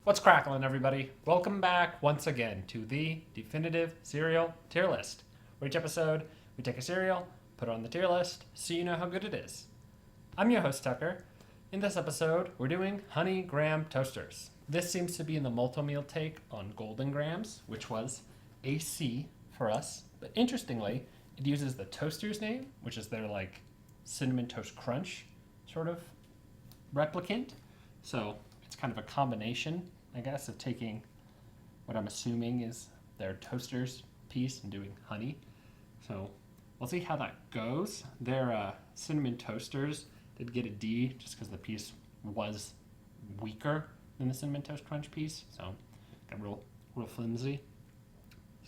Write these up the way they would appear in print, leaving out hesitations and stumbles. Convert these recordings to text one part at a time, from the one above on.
What's crackling, everybody? Welcome back once again to the definitive cereal tier list. Where each episode, we take a cereal, put it on the tier list, so you know how good it is. I'm your host, Tucker. In this episode, we're doing honey graham toasters. This seems to be in the Malt O Meal take on golden grams, which was a C for us. But interestingly, it uses the toaster's name, which is their cinnamon toast crunch sort of replicant. So it's kind of a combination, I guess, of taking what I'm assuming is their toasters piece and doing honey. So we'll see how that goes. Their cinnamon toasters did get a D just because the piece was weaker than the cinnamon toast crunch piece. So got real flimsy.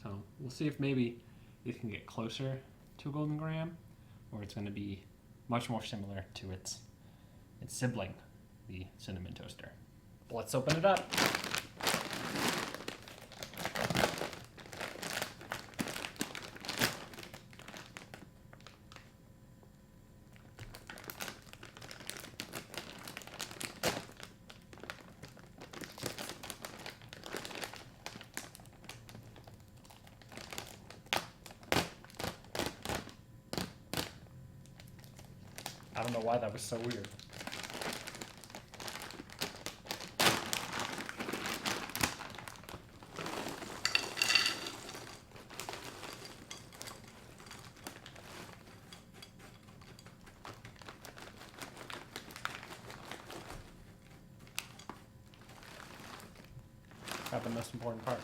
So we'll see if maybe it can get closer to a golden graham, or it's going to be much more similar to its sibling, the cinnamon toaster. Let's open it up. I don't know why that was so weird. Got the most important part.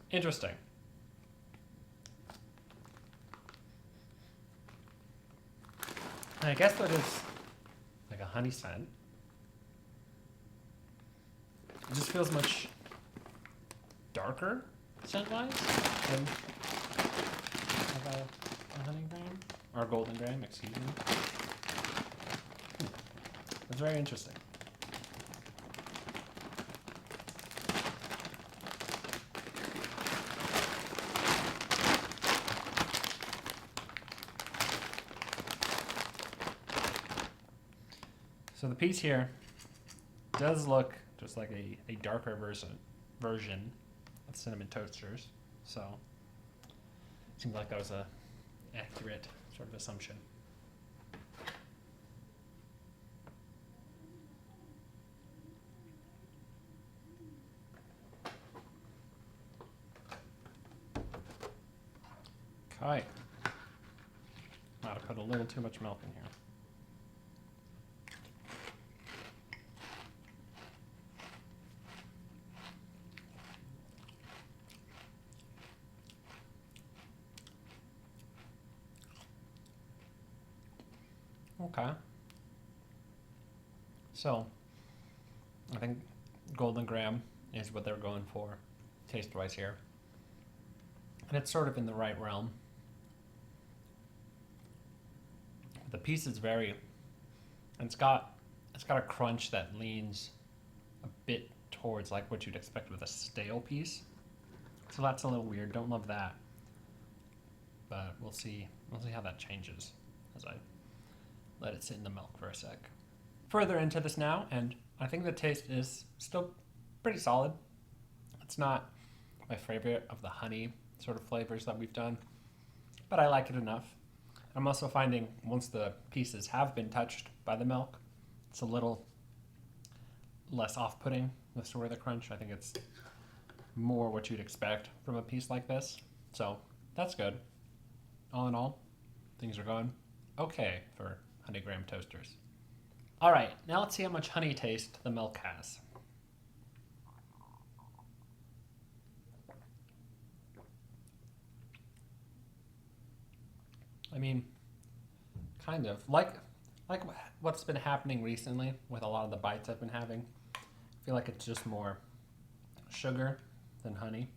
Interesting. I guess that is like a honey scent. It just feels much darker scent-wise than a honey graham or golden graham, excuse me. That's very interesting. So the piece here does look just like a darker version of cinnamon toasters. So it seems like that was a accurate sort of assumption. Okay. Might have put a little too much milk in here. Okay. So, I think golden graham is what they're going for, taste-wise here. And it's sort of in the right realm. The piece is and it's got a crunch that leans a bit towards like what you'd expect with a stale piece. So that's a little weird. Don't love that. But we'll see how that changes as I let it sit in the milk for a sec. Further into this now, and I think the taste is still pretty solid. It's not my favorite of the honey sort of flavors that we've done, but I like it enough. I'm also finding once the pieces have been touched by the milk, it's a little less off-putting with sort of the crunch. I think it's more what you'd expect from a piece like this. So that's good. All in all, things are going okay for honey graham toasters. All right, now let's see how much honey taste the milk has. I mean, kind of like what's been happening recently with a lot of the bites I've been having. I feel like it's just more sugar than honey,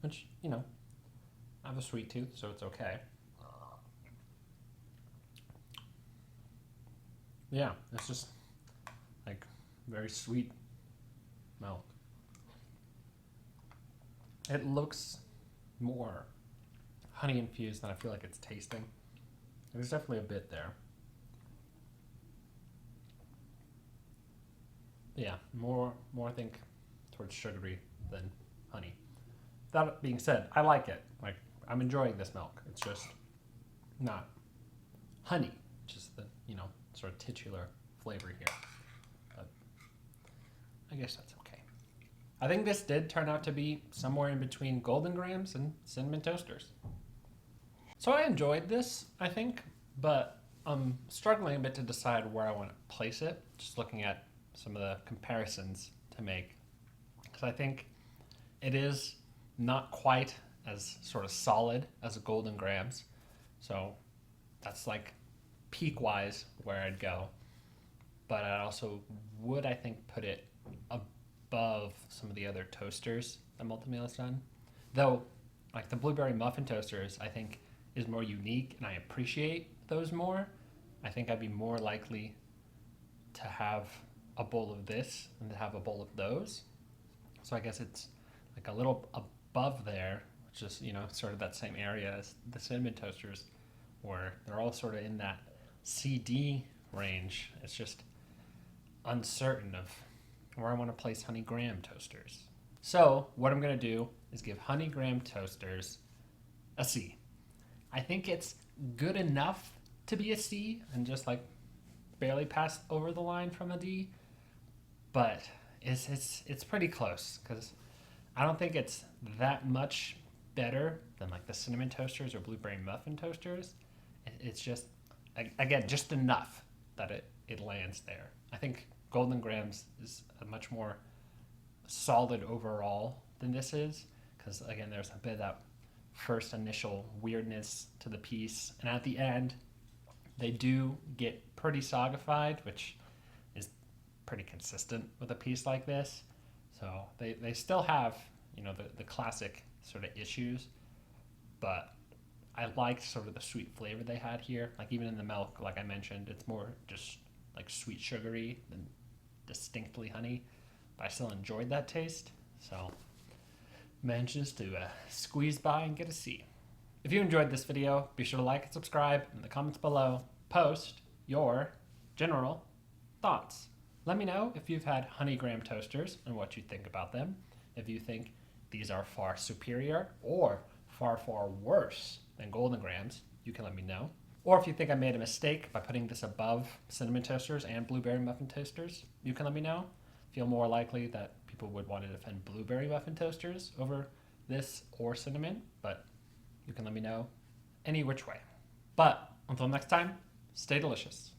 which, I have a sweet tooth, so it's okay. Yeah, it's just like very sweet milk. It looks more honey infused than I feel like it's tasting. There's definitely a bit there. Yeah, more I think towards sugary than honey. That being said, I like it. Like, I'm enjoying this milk. It's just not honey, just the, sort of titular flavor here. But I guess that's okay. I think this did turn out to be somewhere in between Golden Grams and Cinnamon Toasters. So I enjoyed this, I think, but I'm struggling a bit to decide where I want to place it, just looking at some of the comparisons to make. Because I think it is not quite as sort of solid as a Golden Grams. So that's like peak-wise where I'd go. But I also would, I think, put it above some of the other toasters that Malt O Meal has done. Though, like the blueberry muffin toasters, I think is more unique and I appreciate those more. I think I'd be more likely to have a bowl of this than to have a bowl of those. So I guess it's like a little above there, which is, sort of that same area as the cinnamon toasters, where they're all sort of in that CD range. It's just uncertain of where I want to place honey graham toasters. So what I'm going to do is give honey graham toasters a C. I think it's good enough to be a C and just like barely pass over the line from a D, but it's pretty close because I don't think it's that much better than like the cinnamon toasters or blueberry muffin toasters. It's just, again, just enough that it lands there. I think Golden Grams is a much more solid overall than this is because, again, there's a bit of that first initial weirdness to the piece, and at the end they do get pretty sogified, which is pretty consistent with a piece like this. So they still have the classic sort of issues, but I liked sort of the sweet flavor they had here. Like even in the milk, like I mentioned, it's more just like sweet sugary than distinctly honey, but I still enjoyed that taste. So manages to squeeze by and get a C. If you enjoyed this video, be sure to like and subscribe. In the comments below, post your general thoughts. Let me know if you've had honey graham toasters and what you think about them. If you think these are far superior or far worse than Golden Grams, you can let me know. Or if you think I made a mistake by putting this above cinnamon toasters and blueberry muffin toasters, you can let me know. Feel more likely that people would want to defend blueberry muffin toasters over this or cinnamon, but you can let me know any which way. But until next time, stay delicious.